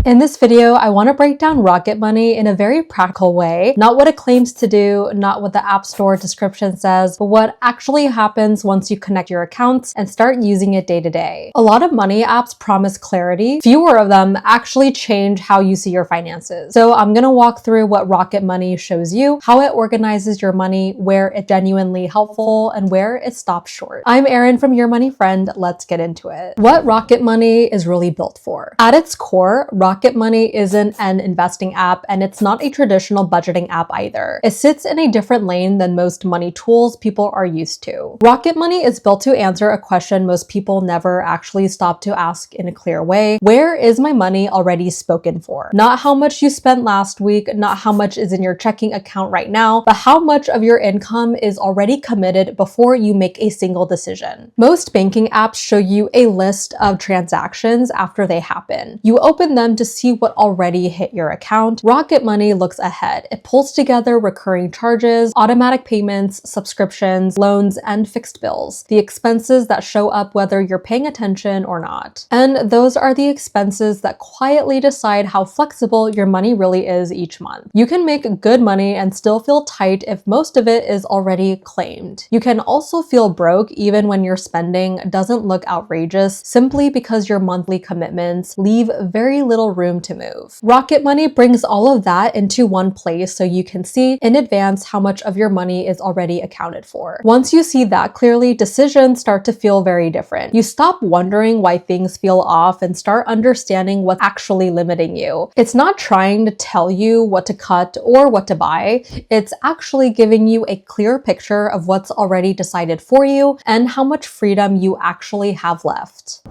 In this video, I want to break down Rocket Money in a very practical way, not what it claims to do, not what the App Store description says, but what actually happens once you connect your accounts and start using it day to day. A lot of money apps promise clarity. Fewer of them actually change how you see your finances. So I'm going to walk through what Rocket Money shows you, how it organizes your money, where it's genuinely helpful, and where it stops short. I'm Erin from Your Money Friend. Let's get into it. What Rocket Money is really built for. At its core, Rocket Money isn't an investing app, and it's not a traditional budgeting app either. It sits in a different lane than most money tools people are used to. Rocket Money is built to answer a question most people never actually stop to ask in a clear way. Where is my money already spoken for? Not how much you spent last week, not how much is in your checking account right now, but how much of your income is already committed before you make a single decision. Most banking apps show you a list of transactions after they happen. You open them to see what already hit your account. Rocket Money looks ahead. It pulls together recurring charges, automatic payments, subscriptions, loans, and fixed bills. The expenses that show up whether you're paying attention or not. And those are the expenses that quietly decide how flexible your money really is each month. You can make good money and still feel tight if most of it is already claimed. You can also feel broke even when your spending doesn't look outrageous, simply because your monthly commitments leave very little room to move. Rocket Money brings all of that into one place so you can see in advance how much of your money is already accounted for. Once you see that clearly, decisions start to feel very different. You stop wondering why things feel off and start understanding what's actually limiting you. It's not trying to tell you what to cut or what to buy. It's actually giving you a clear picture of what's already decided for you and how much freedom you actually have left.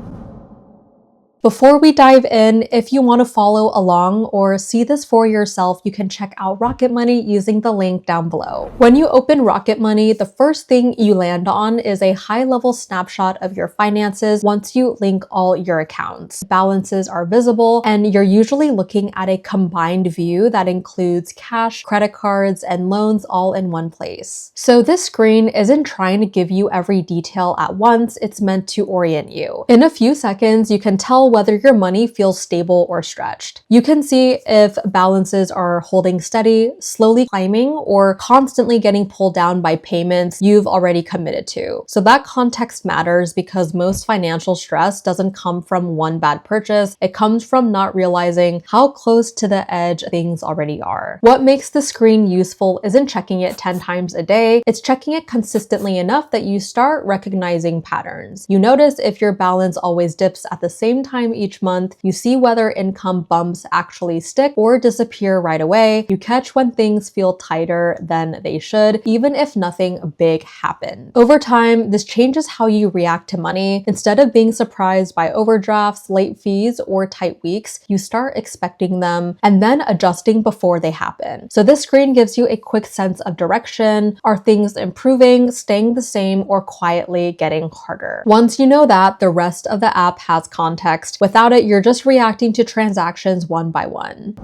Before we dive in, if you want to follow along or see this for yourself, you can check out Rocket Money using the link down below. When you open Rocket Money, the first thing you land on is a high-level snapshot of your finances once you link all your accounts. Balances are visible, and you're usually looking at a combined view that includes cash, credit cards, and loans all in one place. So this screen isn't trying to give you every detail at once, it's meant to orient you. In a few seconds, you can tell whether your money feels stable or stretched. You can see if balances are holding steady, slowly climbing, or constantly getting pulled down by payments you've already committed to. So that context matters because most financial stress doesn't come from one bad purchase. It comes from not realizing how close to the edge things already are. What makes the screen useful isn't checking it 10 times a day. It's checking it consistently enough that you start recognizing patterns. You notice if your balance always dips at the same time each month. You see whether income bumps actually stick or disappear right away. You catch when things feel tighter than they should, even if nothing big happened. Over time, this changes how you react to money. Instead of being surprised by overdrafts, late fees, or tight weeks, you start expecting them and then adjusting before they happen. So this screen gives you a quick sense of direction. Are things improving, staying the same, or quietly getting harder? Once you know that, the rest of the app has context. Without it, you're just reacting to transactions one by one.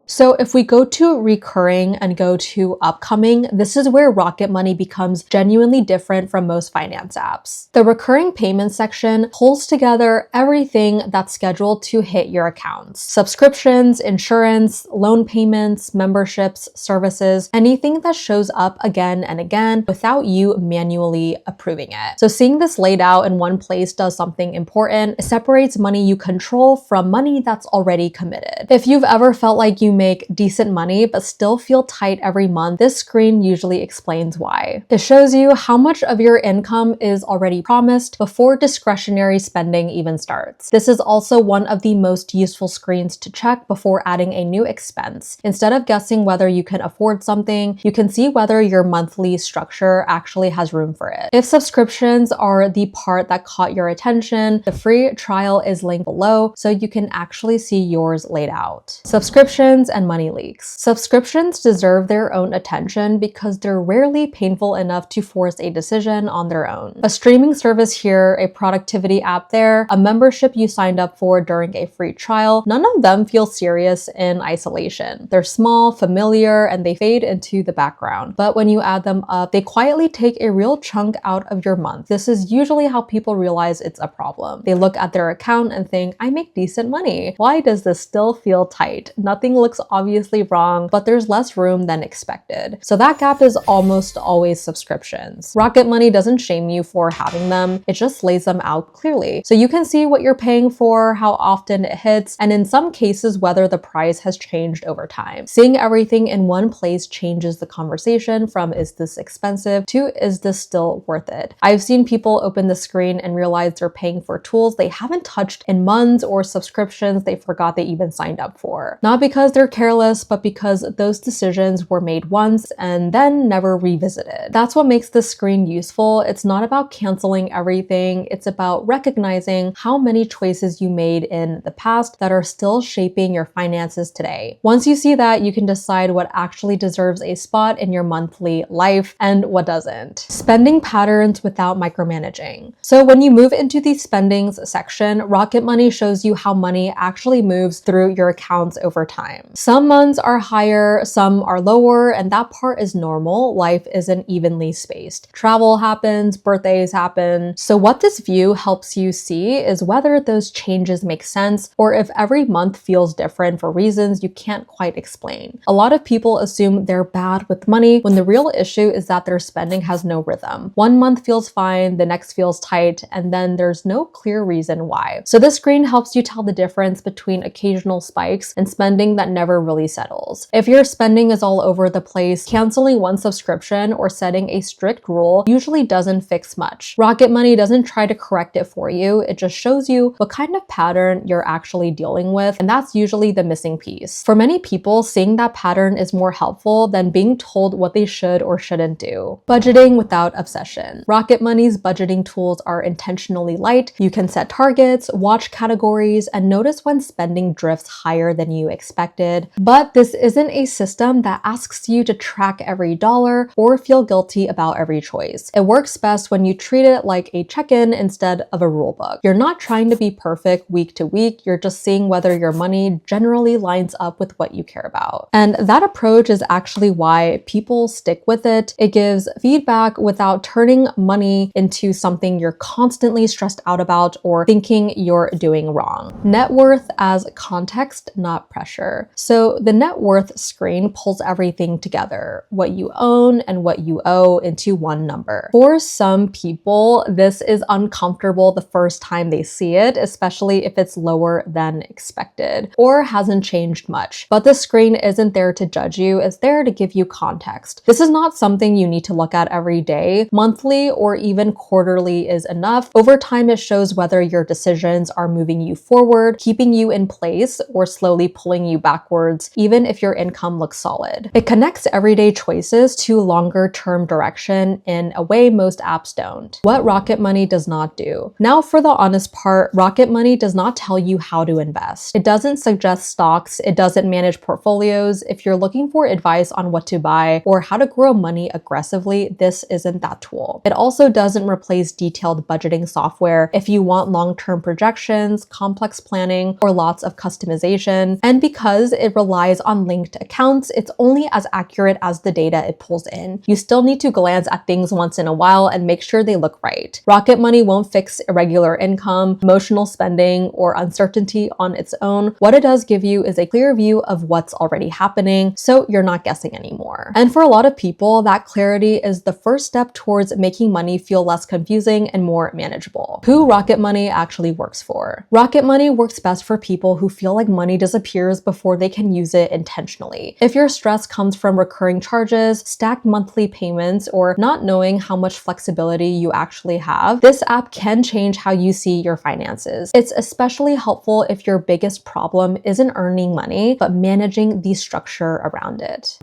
So if we go to recurring and go to upcoming, this is where Rocket Money becomes genuinely different from most finance apps. The recurring payment section pulls together everything that's scheduled to hit your accounts. Subscriptions, insurance, loan payments, memberships, services, anything that shows up again and again without you manually approving it. So seeing this laid out in one place does something important. It separates money you control from money that's already committed. If you've ever felt like you make decent money but still feel tight every month, this screen usually explains why. It shows you how much of your income is already promised before discretionary spending even starts. This is also one of the most useful screens to check before adding a new expense. Instead of guessing whether you can afford something, you can see whether your monthly structure actually has room for it. If subscriptions are the part that caught your attention, the free trial is linked below so you can actually see yours laid out. Subscriptions and money leaks. Subscriptions deserve their own attention because they're rarely painful enough to force a decision on their own. A streaming service here, a productivity app there, a membership you signed up for during a free trial, none of them feel serious in isolation. They're small, familiar, and they fade into the background. But when you add them up, they quietly take a real chunk out of your month. This is usually how people realize it's a problem. They look at their account and think, I make decent money. Why does this still feel tight? Nothing looks obviously wrong, but there's less room than expected. So that gap is almost always subscriptions. Rocket Money doesn't shame you for having them, it just lays them out clearly. So you can see what you're paying for, how often it hits, and in some cases whether the price has changed over time. Seeing everything in one place changes the conversation from is this expensive to is this still worth it? I've seen people open the screen and realize they're paying for tools they haven't touched in months or subscriptions they forgot they even signed up for. Not because they're careless, but because those decisions were made once and then never revisited. That's what makes this screen useful. It's not about canceling everything. It's about recognizing how many choices you made in the past that are still shaping your finances today. Once you see that, you can decide what actually deserves a spot in your monthly life and what doesn't. Spending patterns without micromanaging. So when you move into the spendings section, Rocket Money shows you how money actually moves through your accounts over time. Some months are higher, some are lower, and that part is normal. Life isn't evenly spaced. Travel happens, birthdays happen. So what this view helps you see is whether those changes make sense or if every month feels different for reasons you can't quite explain. A lot of people assume they're bad with money when the real issue is that their spending has no rhythm. One month feels fine, the next feels tight, and then there's no clear reason why. So this screen helps you tell the difference between occasional spikes and spending that never really settles. If your spending is all over the place, canceling one subscription or setting a strict rule usually doesn't fix much. Rocket Money doesn't try to correct it for you, it just shows you what kind of pattern you're actually dealing with, and that's usually the missing piece. For many people, seeing that pattern is more helpful than being told what they should or shouldn't do. Budgeting without obsession. Rocket Money's budgeting tools are intentionally light. You can set targets, watch categories, and notice when spending drifts higher than you expected. But this isn't a system that asks you to track every dollar or feel guilty about every choice. It works best when you treat it like a check-in instead of a rule book. You're not trying to be perfect week to week, you're just seeing whether your money generally lines up with what you care about. And that approach is actually why people stick with it. It gives feedback without turning money into something you're constantly stressed out about or thinking you're doing wrong. Net worth as context, not pressure. So the net worth screen pulls everything together, what you own and what you owe into one number. For some people, this is uncomfortable the first time they see it, especially if it's lower than expected or hasn't changed much. But the screen isn't there to judge you, it's there to give you context. This is not something you need to look at every day. Monthly or even quarterly is enough. Over time, it shows whether your decisions are moving you forward, keeping you in place, or slowly pulling you backwards, even if your income looks solid. It connects everyday choices to longer-term direction in a way most apps don't. What Rocket Money does not do. Now for the honest part, Rocket Money does not tell you how to invest. It doesn't suggest stocks, it doesn't manage portfolios. If you're looking for advice on what to buy or how to grow money aggressively, this isn't that tool. It also doesn't replace detailed budgeting software if you want long-term projections, complex planning, or lots of customization. And because it relies on linked accounts, it's only as accurate as the data it pulls in. You still need to glance at things once in a while and make sure they look right. Rocket Money won't fix irregular income, emotional spending, or uncertainty on its own. What it does give you is a clear view of what's already happening, so you're not guessing anymore. And for a lot of people, that clarity is the first step towards making money feel less confusing and more manageable. Who Rocket Money actually works for. Rocket Money works best for people who feel like money disappears before they can use it intentionally. If your stress comes from recurring charges, stacked monthly payments, or not knowing how much flexibility you actually have, this app can change how you see your finances. It's especially helpful if your biggest problem isn't earning money, but managing the structure around it.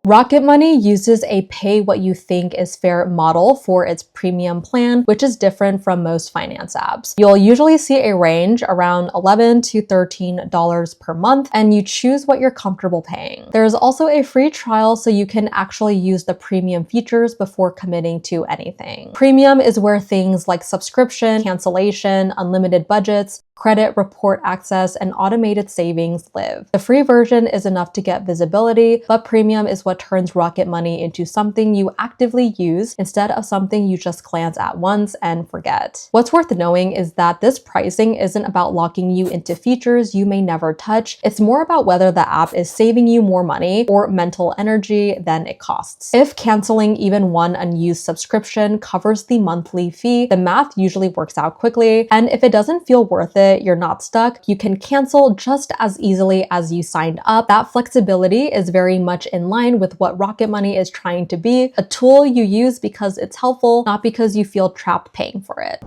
Rocket Money uses a pay what you think is fair model for its premium plan, which is different from most finance apps. You'll usually see a range around $11 to $13 per month, and you choose what you're comfortable paying. There's also a free trial so you can actually use the premium features before committing to anything. Premium is where things like subscription, cancellation, unlimited budgets, credit report access, and automated savings live. The free version is enough to get visibility, but premium is what turns Rocket Money into something you actively use instead of something you just glance at once and forget. What's worth knowing is that this pricing isn't about locking you into features you may never touch. It's more about whether the app is saving you more money or mental energy than it costs. If canceling even one unused subscription covers the monthly fee, the math usually works out quickly, and if it doesn't feel worth it, you're not stuck, you can cancel just as easily as you signed up. That flexibility is very much in line with what Rocket Money is trying to be, a tool you use because it's helpful, not because you feel trapped paying for it.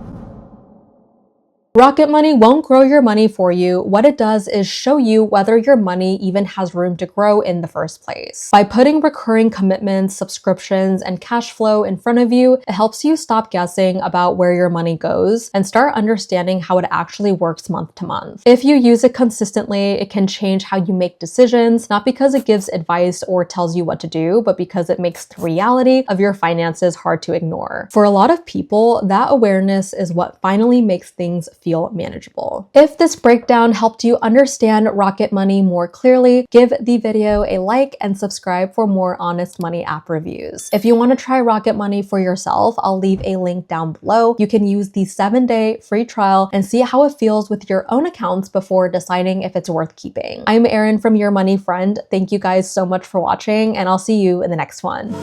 Rocket Money won't grow your money for you. What it does is show you whether your money even has room to grow in the first place. By putting recurring commitments, subscriptions, and cash flow in front of you, it helps you stop guessing about where your money goes and start understanding how it actually works month to month. If you use it consistently, it can change how you make decisions, not because it gives advice or tells you what to do, but because it makes the reality of your finances hard to ignore. For a lot of people, that awareness is what finally makes things feel manageable. If this breakdown helped you understand Rocket Money more clearly, give the video a like and subscribe for more honest money app reviews. If you want to try Rocket Money for yourself, I'll leave a link down below. You can use the 7-day free trial and see how it feels with your own accounts before deciding if it's worth keeping. I'm Erin from Your Money Friend. Thank you guys so much for watching, and I'll see you in the next one.